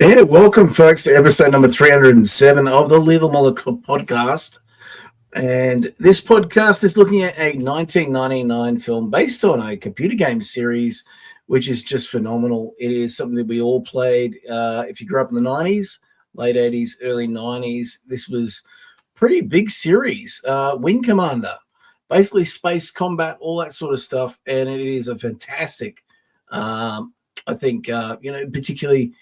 Yeah, welcome, folks, to episode number 307 of the Lethal Mullet podcast. And this podcast is looking at a 1999 film based on a computer game series, which is just phenomenal. It is something that we all played. If you grew up in the 90s, late 80s, early 90s, this was pretty big series. Wing Commander, basically space combat, all that sort of stuff. And it is a fantastic, I think, particularly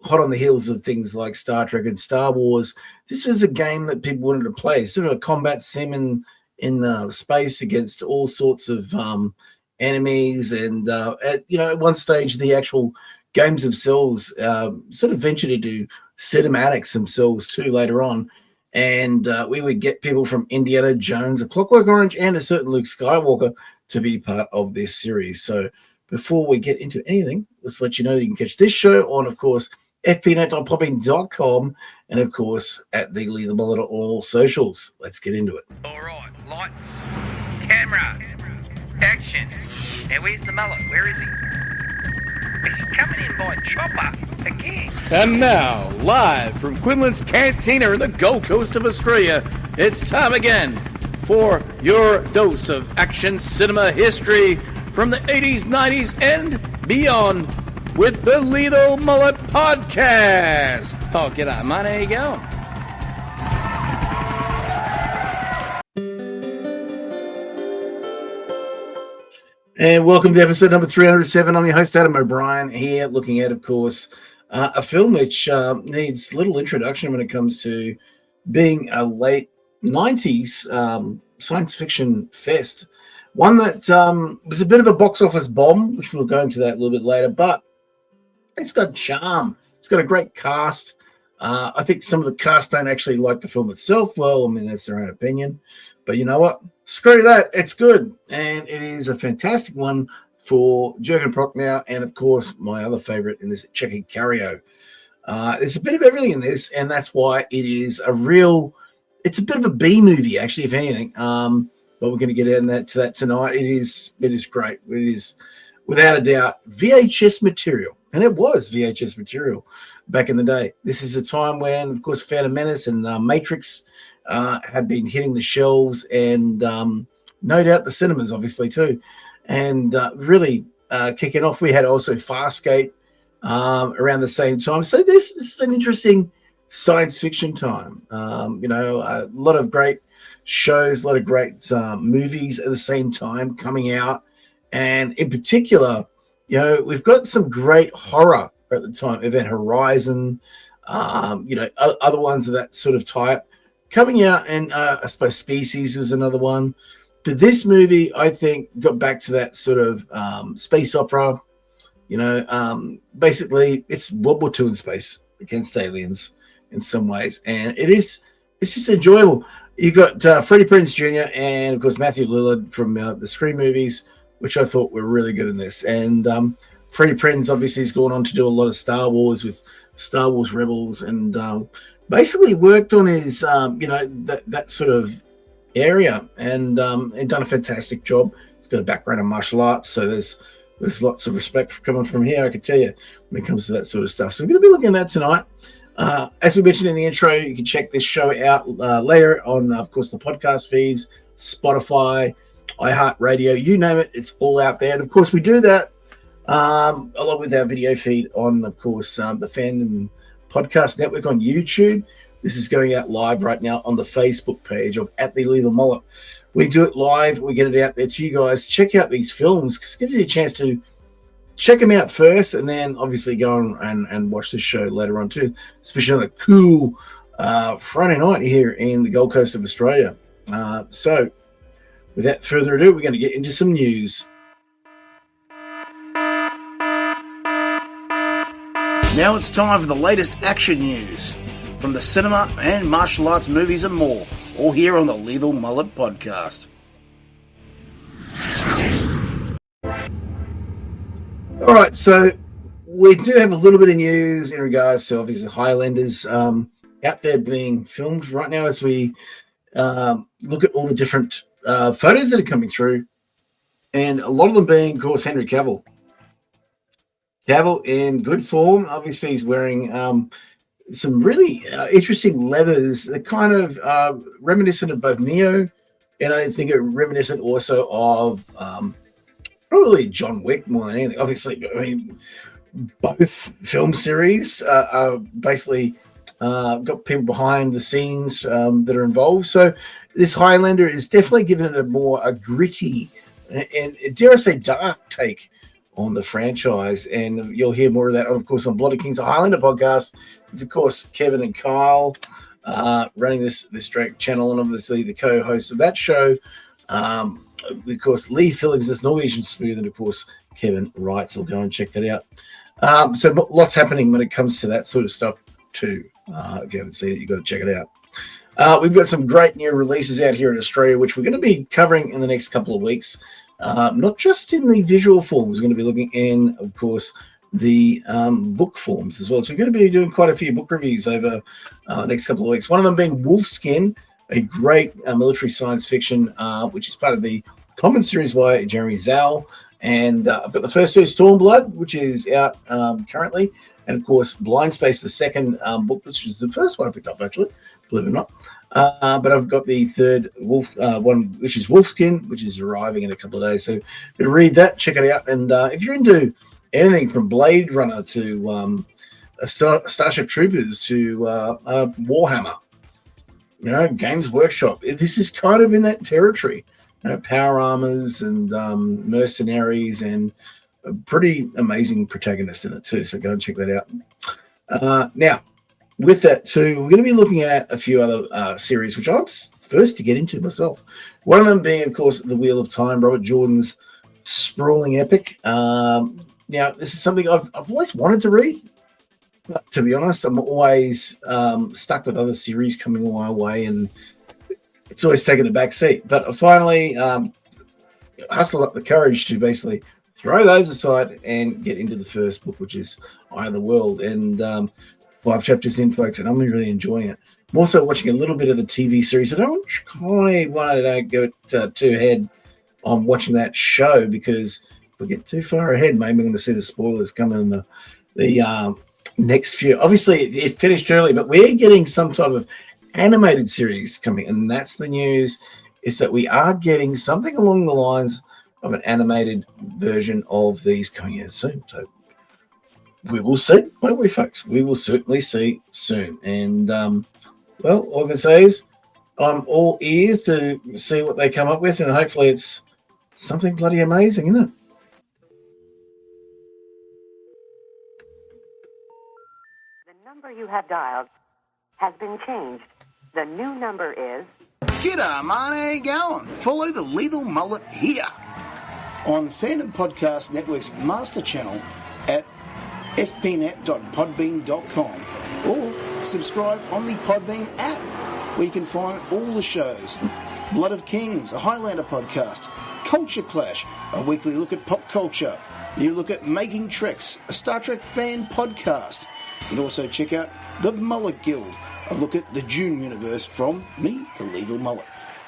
hot on the heels of things like Star Trek and Star Wars. This was a game that people wanted to play, sort of a combat sim in space against all sorts of enemies. And at one stage, the actual games themselves sort of ventured into cinematics themselves too later on. And we would get people from Indiana Jones, A Clockwork Orange, and a certain Luke Skywalker to be part of this series. So before we get into anything, let's let you know that you can catch this show on, of course, fpnet.podbean.com, and of course at the Lethal Mullet on all socials. Let's get into it. All right, lights, camera, action. Now where's the mullet? Where is he? Is he coming in by chopper again? And now, live from Quinlan's Cantina in the Gold Coast of Australia, it's time again for your dose of action cinema history from the 80s, 90s, and beyond, with the Lethal Mullet podcast. Oh, g'day, mate. How you going? And welcome to episode number 307. I'm your host, Adam O'Brien, here looking at, of course, a film which needs little introduction when it comes to being a late 90s science fiction fest. One that was a bit of a box office bomb, which we'll go into that a little bit later, but it's got charm. It's got a great cast. I think some of the cast don't actually like the film itself. Well, I mean, that's their own opinion. But you know what? Screw that. It's good. And it is a fantastic one for Jurgen Prochnow and, of course, my other favorite in this, Checky Cario. There's a bit of everything in this, and that's why it is it's a bit of a B movie, actually, if anything. But we're going to get into that tonight. It is great. It is, without a doubt, VHS material. And it was VHS material back in the day. This is a time when, of course, Phantom Menace and Matrix have been hitting the shelves, and no doubt the cinemas, obviously, too. And really kicking off, we had also Farscape around the same time. So this is an interesting science fiction time. A lot of great shows, a lot of great movies at the same time coming out. And in particular, we've got some great horror at the time, Event Horizon, other ones of that sort of type coming out. And I suppose Species was another one. But this movie, I think, got back to that sort of space opera. Basically, it's World War II in space against aliens in some ways. And it's just enjoyable. You got Freddie Prinze Jr. and, of course, Matthew Lillard from the Scream movies, which I thought were really good in this. And Freddie Prinze obviously has gone on to do a lot of Star Wars with Star Wars Rebels, and basically worked on his, that sort of area, and done a fantastic job. He's got a background in martial arts, so there's lots of respect coming from here, I can tell you, when it comes to that sort of stuff. So we're going to be looking at that tonight. As we mentioned in the intro, you can check this show out later on, of course, the podcast feeds, Spotify, iHeartRadio, you name it, it's all out there. And of course, we do that along with our video feed on, of course, the Fandom podcast network on YouTube. This is going out live right now on the Facebook page of At The Lethal Mullet. We do it live. We get it out there to you guys. Check out these films, because it gives you a chance to check them out first, and then obviously go on and watch this show later on too, especially on a cool Friday night here in the Gold Coast of Australia. So without further ado, we're going to get into some news. Now it's time for the latest action news from the cinema and martial arts, movies and more, all here on the Lethal Mullet podcast. All right, so we do have a little bit of news in regards to, obviously, Highlanders out there being filmed right now as we look at all the different photos that are coming through, and a lot of them being, of course, Henry Cavill. Cavill in good form. Obviously, he's wearing some really interesting leathers. They're kind of reminiscent of both Neo, and I think are reminiscent also of probably John Wick more than anything. Obviously, I mean, both film series are basically got people behind the scenes that are involved. So this Highlander is definitely given it a gritty and dare I say dark take on the franchise, and you'll hear more of that, of course, on Blood of Kings, a Highlander podcast with, of course, Kevin and Kyle running this direct channel, and obviously the co-hosts of that show. Of course, Lee Fillings, this Norwegian Smooth, and of course, Kevin Wright. So go and check that out. So lots happening when it comes to that sort of stuff too. If you haven't seen it, you've got to check it out. We've got some great new releases out here in Australia, which we're going to be covering in the next couple of weeks. Not just in the visual forms, we're going to be looking in, of course, the book forms as well. So we're going to be doing quite a few book reviews over the next couple of weeks. One of them being Wolfskin, a great military science fiction, which is part of the Common series by Jeremy Zhao. And I've got the first two, Stormblood, which is out currently. And, of course, Blind Space, the second book, which is the first one I picked up, actually, believe it or not. But I've got the third one, which is Wolfskin, which is arriving in a couple of days. So you read that, check it out. And if you're into anything from Blade Runner to Starship Troopers to Warhammer, you know, Games Workshop, this is kind of in that territory. You know, power armors and mercenaries and a pretty amazing protagonist in it too. So go and check that out. Now, with that too, we're going to be looking at a few other series, which I'm first to get into myself. One of them being, of course, The Wheel of Time, Robert Jordan's sprawling epic. Now, this is something I've always wanted to read. But to be honest, I'm always stuck with other series coming my way, and it's always taken a back seat. But I finally hustled up the courage to basically throw those aside and get into the first book, which is Eye of the World. And 5 chapters in, folks, and I'm really enjoying it. I'm also watching a little bit of the TV series. I don't kind of want to go too ahead on watching that show, because if we get too far ahead, maybe I'm going to see the spoilers coming in the next few. Obviously, it finished early, but we're getting some type of animated series coming, and that's the news, is that we are getting something along the lines of an animated version of these coming out soon. So we will see, won't we, folks? We will certainly see soon. And, well, all I can say is I'm all ears to see what they come up with, and hopefully it's something bloody amazing, isn't it? The number you have dialed has been changed. The new number is... G'day, man. How you going? Follow the Lethal Mullet here on Fandom Podcast Network's master channel at fpnet.podbean.com, or subscribe on the Podbean app, where you can find all the shows. Blood of Kings, a Highlander podcast. Culture Clash, a weekly look at pop culture. You look at Making Treks, a Star Trek fan podcast. You can also check out the Mullet Guild, a look at the Dune universe from me, the Lethal Mullet.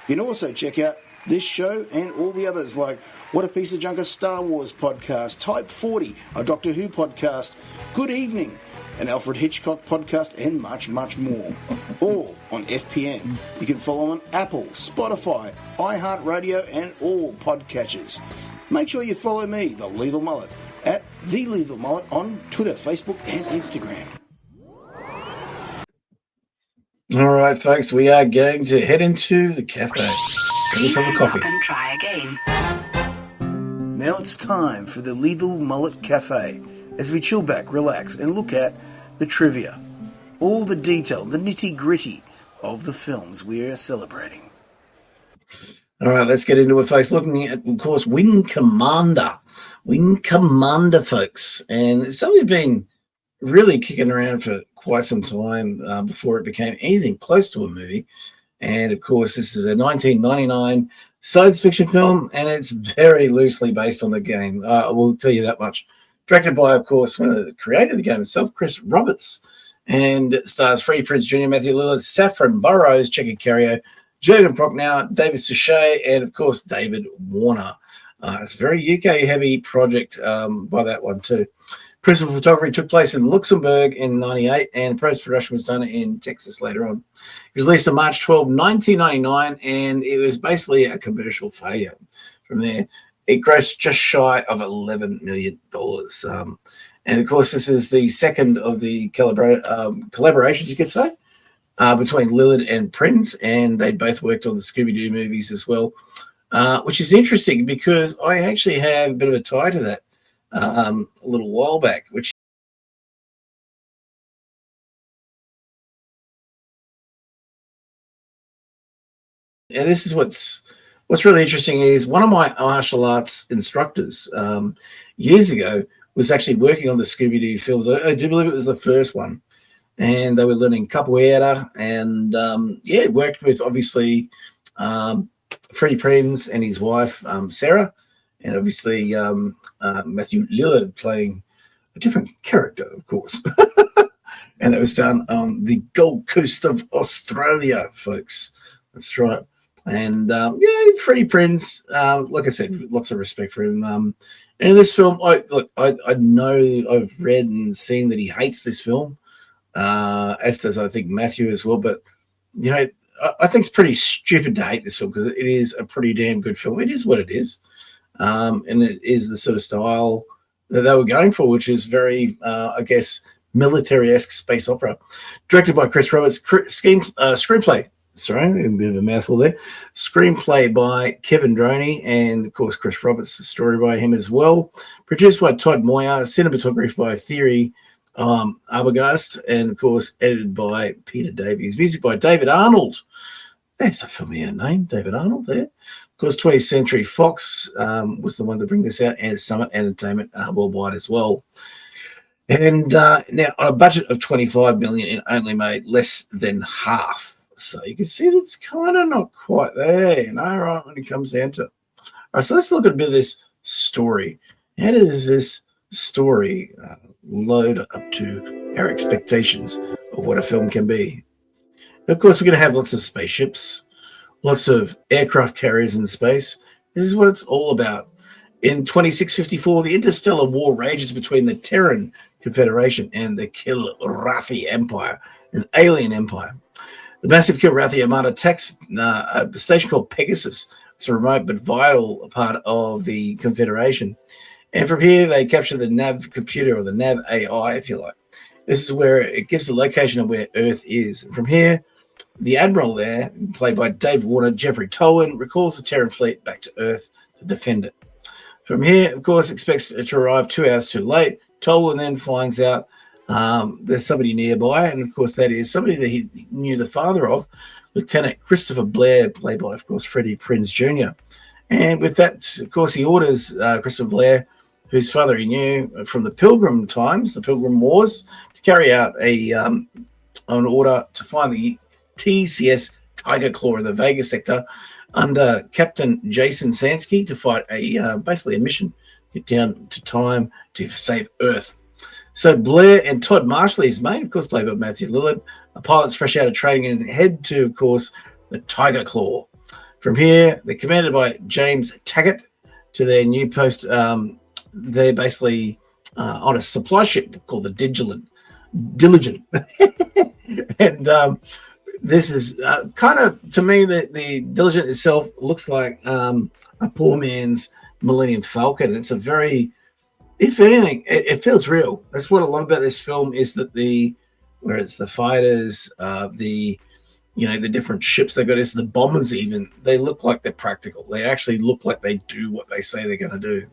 You can also check out this show and all the others, like What a Piece of Junk, a Star Wars podcast, Type 40, a Doctor Who podcast, Good Evening, an Alfred Hitchcock podcast, and much, much more. All on FPN. You can follow on Apple, Spotify, iHeartRadio, and all podcatchers. Make sure you follow me, the Lethal Mullet, at The Lethal Mullet on Twitter, Facebook, and Instagram. All right, folks, we are going to head into the cafe. Let's have a coffee. And try again. Now it's time for the Lethal Mullet Cafe, as we chill back, relax, and look at the trivia. All the detail, the nitty-gritty of the films we are celebrating. All right, let's get into it, folks. Looking at, of course, Wing Commander. Wing Commander, folks. And it's something that's been really kicking around for quite some time before it became anything close to a movie. And, of course, this is a 1999 science fiction film, and it's very loosely based on the game. I will tell you that much. Directed by, of course, one of the creator of the game itself, Chris Roberts. And it stars Freddie, Prinze Jr., Matthew Lillard, Saffron Burrows, Checker Carrier, Jurgen Prochnow, David Suchet, and, of course, David Warner. It's a very UK-heavy project by that one, too. Principal photography took place in Luxembourg in 98, and post-production was done in Texas later on. It was released on March 12, 1999, and it was basically a commercial failure. From there, it grossed just shy of $11 million. And, of course, this is the second of the collaborations, you could say, between Lillard and Prinze, and they both worked on the Scooby-Doo movies as well, which is interesting because I actually have a bit of a tie to that a little while back, which and this is what's really interesting is one of my martial arts instructors years ago was actually working on the Scooby-Doo films. I do believe it was the first one, and they were learning capoeira, and worked with obviously Freddie Prinze and his wife Sarah, and obviously Matthew Lillard playing a different character, of course. And that was done on the Gold Coast of Australia, folks. That's right. And Freddie Prinze, like I said, lots of respect for him. And in this film, I know I've read and seen that he hates this film, as does I think Matthew as well. But I think it's pretty stupid to hate this film because it is a pretty damn good film. It is what it is, and it is the sort of style that they were going for, which is very, I guess, military-esque space opera. Directed by Chris Roberts, screenplay. Sorry, a bit of a mouthful there. Screenplay by Kevin Droney, and of course Chris Roberts, the story by him as well. Produced by Todd Moyer, cinematography by Thierry Arbogast, and of course edited by Peter Davies. Music by David Arnold. That's a familiar name, David Arnold there. Of course, 20th Century Fox was the one to bring this out, and Summit Entertainment worldwide as well. And now on a budget of $25 million, it only made less than half. So you can see that's kind of not quite there, right, when it comes down to it. All right, so let's look at a bit of this story. How does this story load up to our expectations of what a film can be? And of course, we're going to have lots of spaceships, lots of aircraft carriers in space. This is what it's all about. In 2654, the interstellar war rages between the Terran Confederation and the Kilrathi Empire, an alien empire. The massive Kilrathi Armada attacks a station called Pegasus. It's a remote but vital part of the Confederation. And from here, they capture the nav computer, or the nav AI, if you like. This is where it gives the location of where Earth is. And from here, the Admiral there, played by Dave Warner, Jeffrey Tolwyn, recalls the Terran fleet back to Earth to defend it. From here, of course, expects it to arrive 2 hours too late. Tolwyn then finds out there's somebody nearby, and of course that is somebody that he knew the father of, Lieutenant Christopher Blair, played by, of course, Freddie Prinze Jr. And with that, of course, he orders Christopher Blair, whose father he knew from the Pilgrim times, the Pilgrim Wars, to carry out an order to find the TCS Tiger Claw in the Vega sector under Captain Jason Sansky to fight basically a mission, get down to time to save Earth. So Blair and Todd Marshall, his mate, of course, played by Matthew Lillard, are pilots fresh out of training and head to, of course, the Tiger Claw. From here, they're commanded by James Taggart to their new post. They're basically on a supply ship called the Diligent. And this is kind of, to me, the Diligent itself looks like a poor man's Millennium Falcon. It's a very, if anything, it feels real. That's what I love about this film, is that where it's the fighters, the different ships they got, is the bombers even, they look like they're practical. They actually look like they do what they say they're going to do.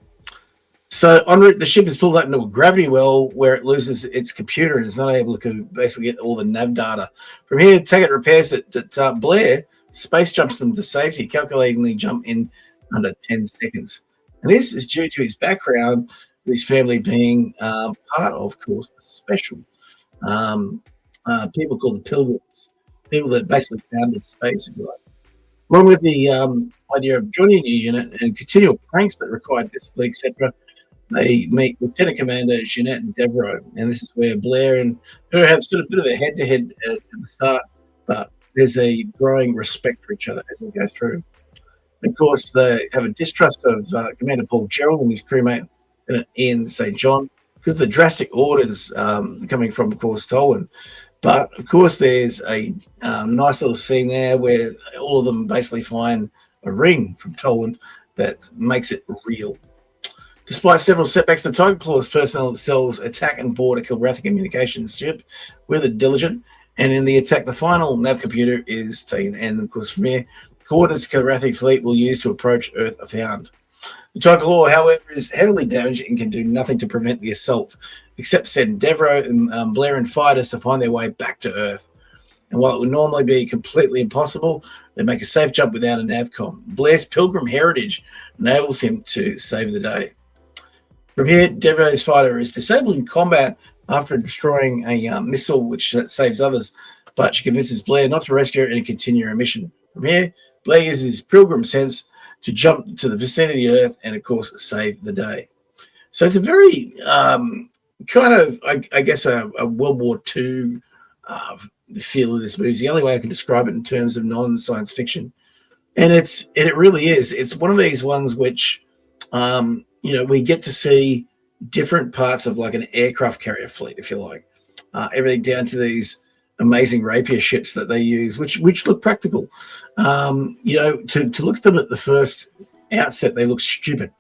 So en route, the ship is pulled up into a gravity well where it loses its computer and is not able to basically get all the nav data. From here, Taggart repairs it. That Blair space jumps them to safety, calculating the jump in under 10 seconds. And this is due to his background, his family being part of course, a special people called the Pilgrims, people that basically founded space, if you like. Along with the idea of joining a new unit and continual pranks that required discipline, etc., they meet Lieutenant Commander Jeanette and Devereaux, and this is where Blair and her have sort of a bit of a head-to-head at the start, but there's a growing respect for each other as they go through. Of course, they have a distrust of Commander Paul Gerald and his crewmate, Lieutenant Ian St. John. because of the drastic orders coming from, of course, Tolwyn. But, of course, there's a nice little scene there where all of them basically find a ring from Tolwyn that makes it real. Despite several setbacks, the Tiger Claws personnel themselves attack and board a Kilrathi communications ship with a Diligent, and in the attack, the final nav computer is taken. And, of course, from here, coordinates the Kilrathi fleet will use to approach Earth are found. The Tiger Claw, however, is heavily damaged and can do nothing to prevent the assault, except send Devereaux and Blair and fighters to find their way back to Earth. And while it would normally be completely impossible, they make a safe jump without a navcom. Blair's pilgrim heritage enables him to save the day. From here, Devereaux's fighter is disabled in combat after destroying a missile which saves others, but she convinces Blair not to rescue her and continue her mission. From here, Blair uses his pilgrim sense to jump to the vicinity of Earth and, of course, save the day. So it's a very kind of, I guess, a World War II feel of this movie. It's the only way I can describe it in terms of non-science fiction. And it really is. It's one of these ones which, we get to see different parts of like an aircraft carrier fleet, if you like. Everything down to these amazing Rapier ships that they use, which look practical. To look at them at the first outset, they look stupid.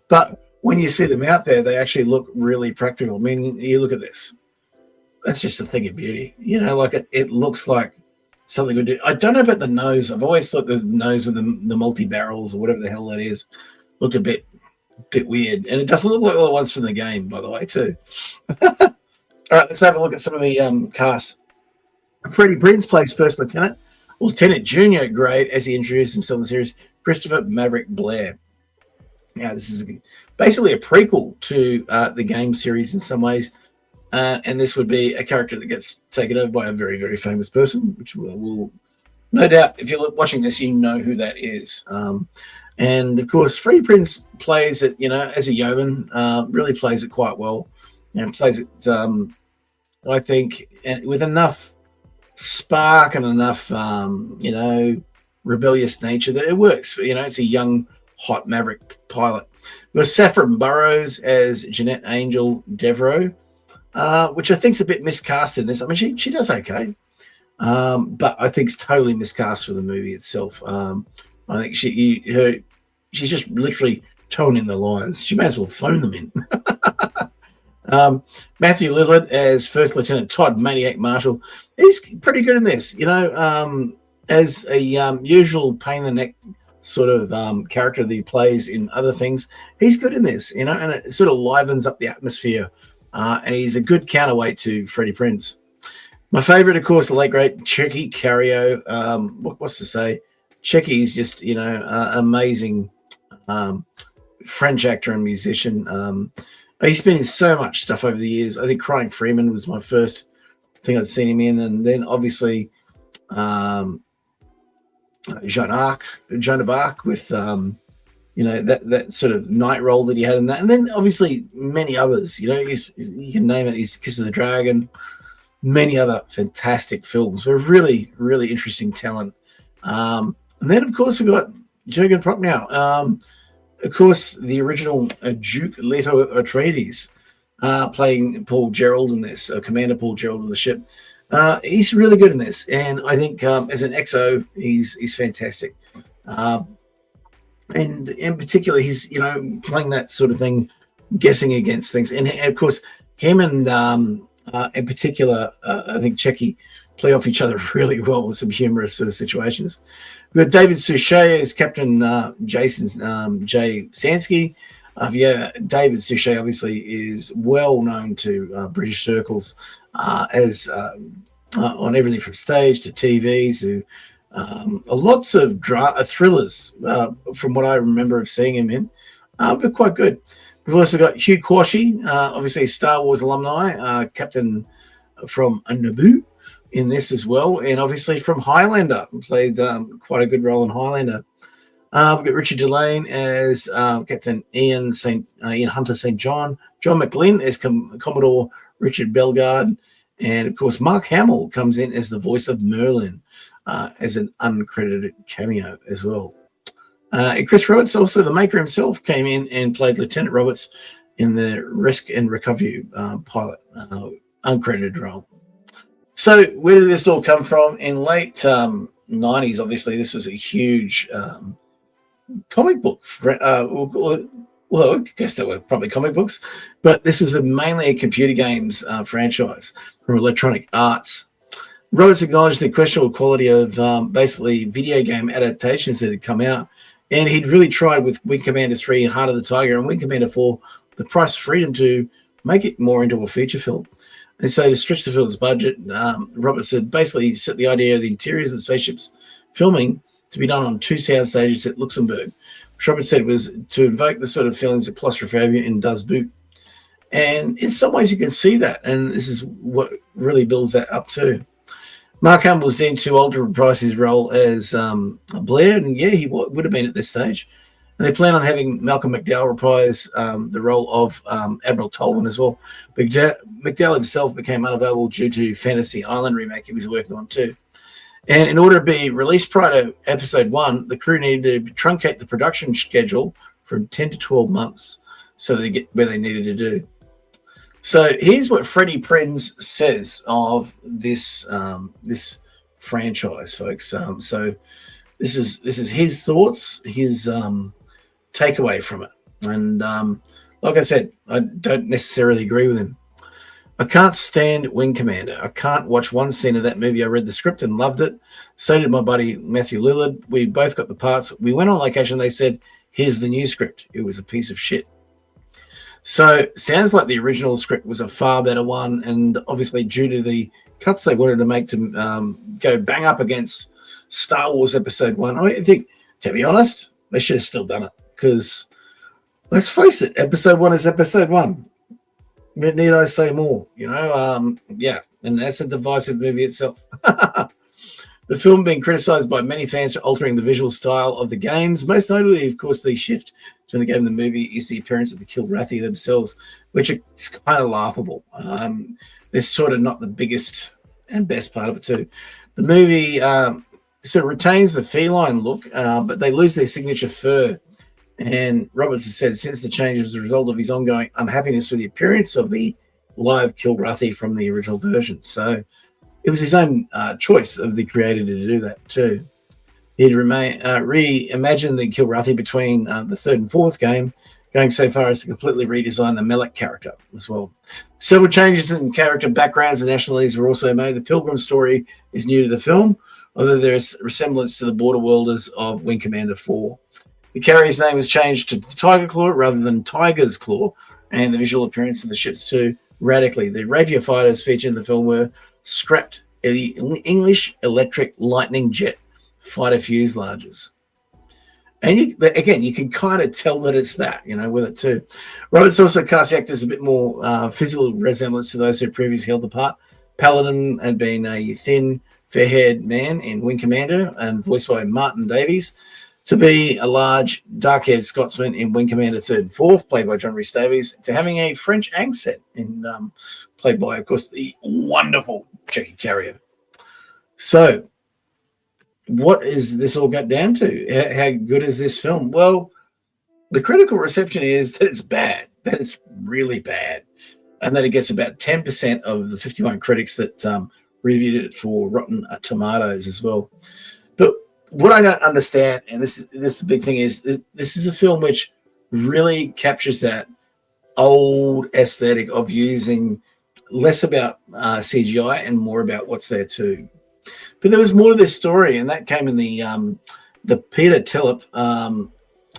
But when you see them out there, they actually look really practical. I mean, you look at this. That's just a thing of beauty. It looks like something would do. I don't know about the nose. I've always thought the nose with the multi-barrels or whatever the hell that is looked a bit weird. And it doesn't look like all the ones from the game, by the way, too. All right, let's have a look at some of the cast. Freddie Prinze plays First Lieutenant, Lieutenant Junior grade, as he introduced himself in the series, Christopher Maverick Blair. Now, this is basically a prequel to the game series in some ways, and this would be a character that gets taken over by a very, very famous person, which will no doubt, if you're watching this, you know who that is. And, of course, Freddie Prinze plays it, as a yeoman, really plays it quite well. And plays it, I think, and with enough spark and enough, rebellious nature that it works. It's a young, hot Maverick pilot. We've got Saffron Burrows as Jeanette Angel Devereaux, which I think is a bit miscast in this. I mean, she does okay, but I think it's totally miscast for the movie itself. I think she's just literally toning the lines. She may as well phone them in. Matthew Lillard as First Lieutenant Todd, Maniac Marshal. He's pretty good in this, as a usual pain in the neck sort of character that he plays in other things. He's good in this, and it sort of livens up the atmosphere, and he's a good counterweight to Freddie Prinze. My favorite, of course, the late great Checky Cario. What's to say? Checky's just, amazing French actor and musician. He's been in so much stuff over the years. I think Crying Freeman was my first thing I'd seen him in. And then obviously Joan of Arc with, that sort of night role that he had in that. And then obviously many others, you can name it. He's Kiss of the Dragon, many other fantastic films. We're really, really interesting talent. And then, of course, we've got Jürgen Prochnow. Of course, the original Duke Leto Atreides playing Paul Gerald in this, Commander Paul Gerald of the ship. He's really good in this, and I think as an XO, he's fantastic. And in particular, he's playing that sort of thing, guessing against things, and of course, him and in particular, I think Checky play off each other really well with some humorous sort of situations. We've got David Suchet as Captain Jason J. Sansky. David Suchet obviously is well known to British circles as on everything from stage to TV to lots of thrillers from what I remember of seeing him in, but quite good. We've also got Hugh Quashie, obviously a Star Wars alumni, captain from Naboo in this as well, and obviously from Highlander, played quite a good role in Highlander. We've got Richard Delane as Captain Ian Hunter St. John, John McGlynn as Commodore Richard Bellegarde, and of course Mark Hamill comes in as the voice of Merlin as an uncredited cameo as well. And Chris Roberts, also the maker himself, came in and played Lieutenant Roberts in the risk and recovery pilot, uncredited role. So where did this all come from? In late 90s, obviously, this was a huge comic book. Well, I guess they were probably comic books, but this was mainly a computer games franchise from Electronic Arts. Roberts acknowledged the questionable quality of basically video game adaptations that had come out, and he'd really tried with Wing Commander 3, Heart of the Tiger, and Wing Commander 4, The Price of Freedom, to make it more into a feature film. And so to stretch the film's budget, Roberts had basically set the idea of the interiors of the spaceships filming to be done on 2 sound stages at Luxembourg, which Roberts said was to invoke the sort of feelings of claustrophobia in Das Boot. And in some ways you can see that, and this is what really builds that up too. Mark Hamill was deemed too old to reprise his role as Blair, and yeah, he would have been at this stage. And they plan on having Malcolm McDowell reprise the role of Admiral Tolwyn as well. McDowell himself became unavailable due to Fantasy Island remake he was working on too. And in order to be released prior to episode 1, the crew needed to truncate the production schedule from 10 to 12 months so they get where they needed to do. So here's what Freddie Prinze says of this this franchise, folks. So this is his thoughts, his takeaway from it. And like I said, I don't necessarily agree with him. I can't stand Wing Commander. I can't watch one scene of that movie. I read the script and loved it. So did my buddy Matthew Lillard. We both got the parts. We went on location. They said, here's the new script. It was a piece of shit. So sounds like the original script was a far better one. And obviously due to the cuts they wanted to make to go bang up against Star Wars Episode 1, I think, to be honest, they should have still done it. Because let's face it, Episode 1 is Episode 1. Need I say more? Yeah, and that's a divisive movie itself. The film being criticised by many fans for altering the visual style of the games. Most notably, of course, the shift between the game and the movie is the appearance of the Kilrathi themselves, which is kind of laughable. They're sort of not the biggest and best part of it too. The movie sort of retains the feline look, but they lose their signature fur. And Roberts has said since the change was a result of his ongoing unhappiness with the appearance of the live Kilrathi from the original version. So it was his own choice of the creator to do that too. He'd reimagined the Kilrathi between the third and fourth game, going so far as to completely redesign the Mullet character as well. Several changes in character backgrounds and nationalities were also made. The Pilgrim story is new to the film, although there is resemblance to the Border Worlders of Wing Commander 4. The carrier's name was changed to Tiger Claw rather than Tiger's Claw, and the visual appearance of the ships too radically. The Rapier fighters featured in the film were scrapped the English electric lightning jet fighter fuselages. And you can kind of tell that it's that, with it too. Roberts also cast the actors a bit more physical resemblance to those who previously held the part. Paladin had been a thin, fair-haired man in Wing Commander and voiced by Martin Davies, to be a large, dark-haired Scotsman in Wing Commander 3rd and 4th, played by John Rhys Davies, to having a French accent, played by, of course, the wonderful Jackie Carrier. So, what is this all got down to? How good is this film? Well, the critical reception is that it's bad, that it's really bad, and that it gets about 10% of the 51 critics that reviewed it for Rotten Tomatoes as well. But what I don't understand, and this is the big thing, is this is a film which really captures that old aesthetic of using less about CGI and more about what's there too. But there was more to this story, and that came in the Peter Tillip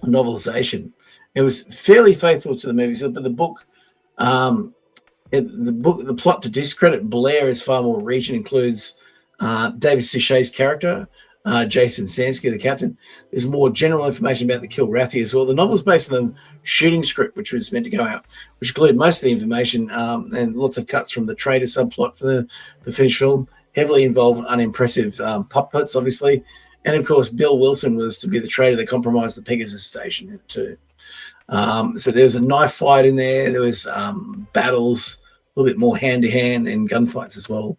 novelization. It was fairly faithful to the movies, but the book, the plot to discredit Blair is far more rich and includes David Suchet's character, Jason Sansky, the captain. There's more general information about the Kilrathi as well. The novel is based on the shooting script, which was meant to go out, which included most of the information and lots of cuts from the traitor subplot for the finished film. Heavily involved, unimpressive puppets, obviously. And, of course, Bill Wilson was to be the traitor that compromised the Pegasus station too. So there was a knife fight in there. There was battles, a little bit more hand-to-hand and gunfights as well.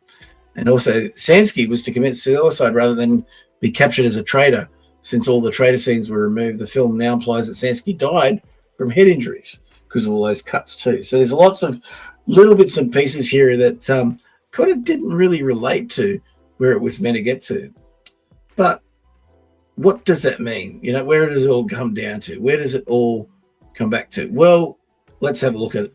And also, Sansky was to commit suicide rather than be captured as a traitor. Since all the traitor scenes were removed, the film now implies that Sansky died from head injuries. because of all those cuts too. So there's lots of little bits and pieces here that kind of didn't really relate to where it was meant to get to. But what does that mean? Where does it all come down to? Where does it all come back to? Well, let's have a look at it.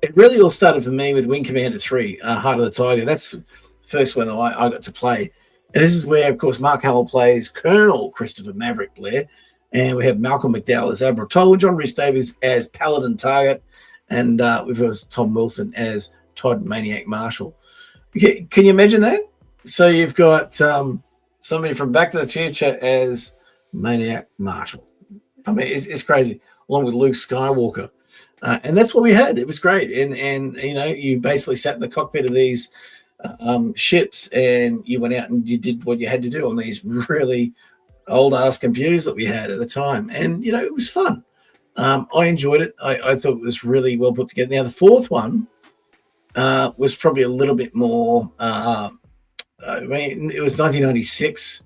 It really all started for me with Wing Commander 3, Heart of the Tiger. That's the first one that I got to play. And this is where, of course, Mark Hamill plays Colonel Christopher Maverick Blair. And we have Malcolm McDowell as Admiral Tolwyn, John Rhys Davies as Paladin Target, and we've got Tom Wilson as Todd Maniac Marshall. Can you imagine that? So you've got somebody from Back to the Future as Maniac Marshall. I mean, it's crazy, along with Luke Skywalker. And that's what we had. It was great. And you basically sat in the cockpit of these ships, and you went out and you did what you had to do on these really old-ass computers that we had at the time. And, it was fun. I enjoyed it. I thought it was really well put together. Now, the fourth one was probably a little bit more it was 1996,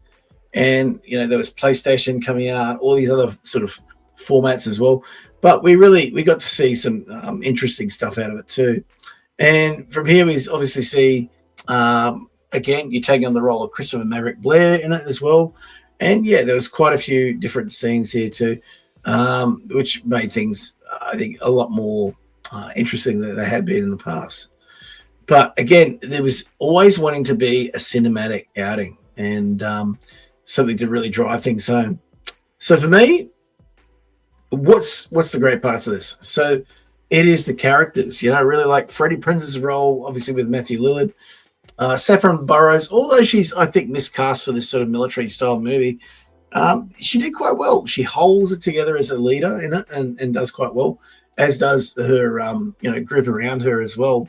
and, there was PlayStation coming out, all these other sort of formats as well. But we got to see some interesting stuff out of it too. And from here, we obviously see, again, you're taking on the role of Christopher Maverick Blair in it as well. And, yeah, there was quite a few different scenes here too, which made things, I think, a lot more interesting than they had been in the past. But, again, there was always wanting to be a cinematic outing and something to really drive things home. So, for me, what's the great parts of this? So, it is the characters. I really like Freddie Prinze's role, obviously, with Matthew Lillard. Saffron Burrows, although she's, I think, miscast for this sort of military-style movie, she did quite well. She holds it together as a leader in it and does quite well, as does her, group around her as well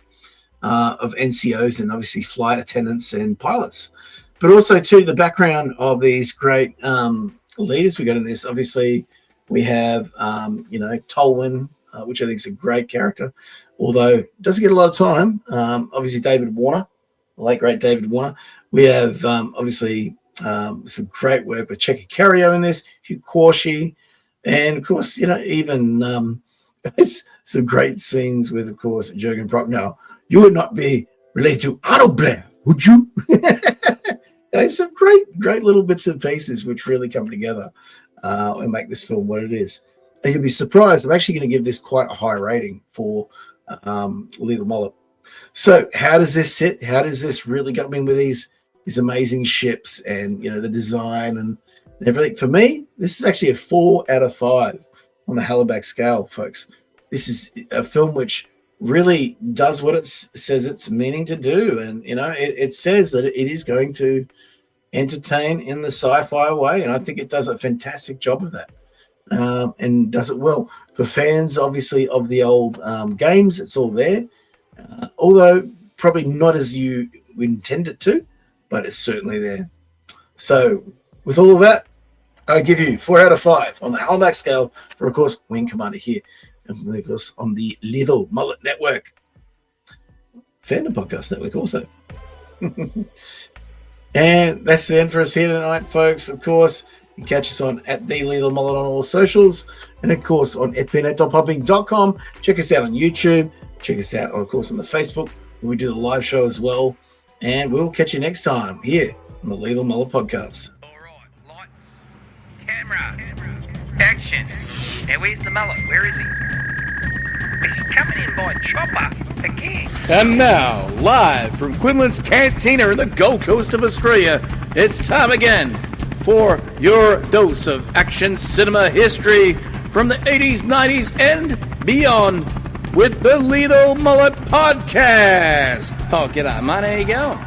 of NCOs and obviously flight attendants and pilots. But also, too, the background of these great leaders we got in this. Obviously, we have, Tolwyn, which I think is a great character, although doesn't get a lot of time. Obviously, David Warner. The late great David Warner. We have obviously some great work with Checker Carrio in this, Hugh Quashie, and of course, even some great scenes with, of course, Jurgen Propp. Now, you would not be related to Otto Blair, would you? Some great little bits and pieces which really come together and make this film what it is. And you'll be surprised. I'm actually going to give this quite a high rating for Lethal Mullet. So how does this sit? How does this really go in with these amazing ships and, the design and everything? For me, this is actually a 4 out of 5 on the Halleback scale, folks. This is a film which really does what it says it's meaning to do. And, it says that it is going to entertain in the sci-fi way. And I think it does a fantastic job of that. And does it well. For fans, obviously, of the old games, it's all there. Although probably not as you intend it to, but it's certainly there. So with all of that, I give you 4 out of 5 on the Halleback scale for, of course, Wing Commander here. And, of course, on the Lethal Mullet Network. Fandom Podcast Network also. And that's the end for us here tonight, folks. Of course, you can catch us on @TheLethalMullet on all socials. And, of course, on fpnet.podbean.com. Check us out on YouTube. Check us out, of course, on the Facebook, where we do the live show as well. And we'll catch you next time here on the Lethal Mullet Podcast. All right, lights, camera, action. Now, where's the mullet? Where is he? Is he coming in by chopper again? And now, live from Quinlan's Cantina in the Gold Coast of Australia, it's time again for your dose of action cinema history from the 80s, 90s, and beyond with the Lethal Mullet Podcast. Oh, g'day, mate. How you going?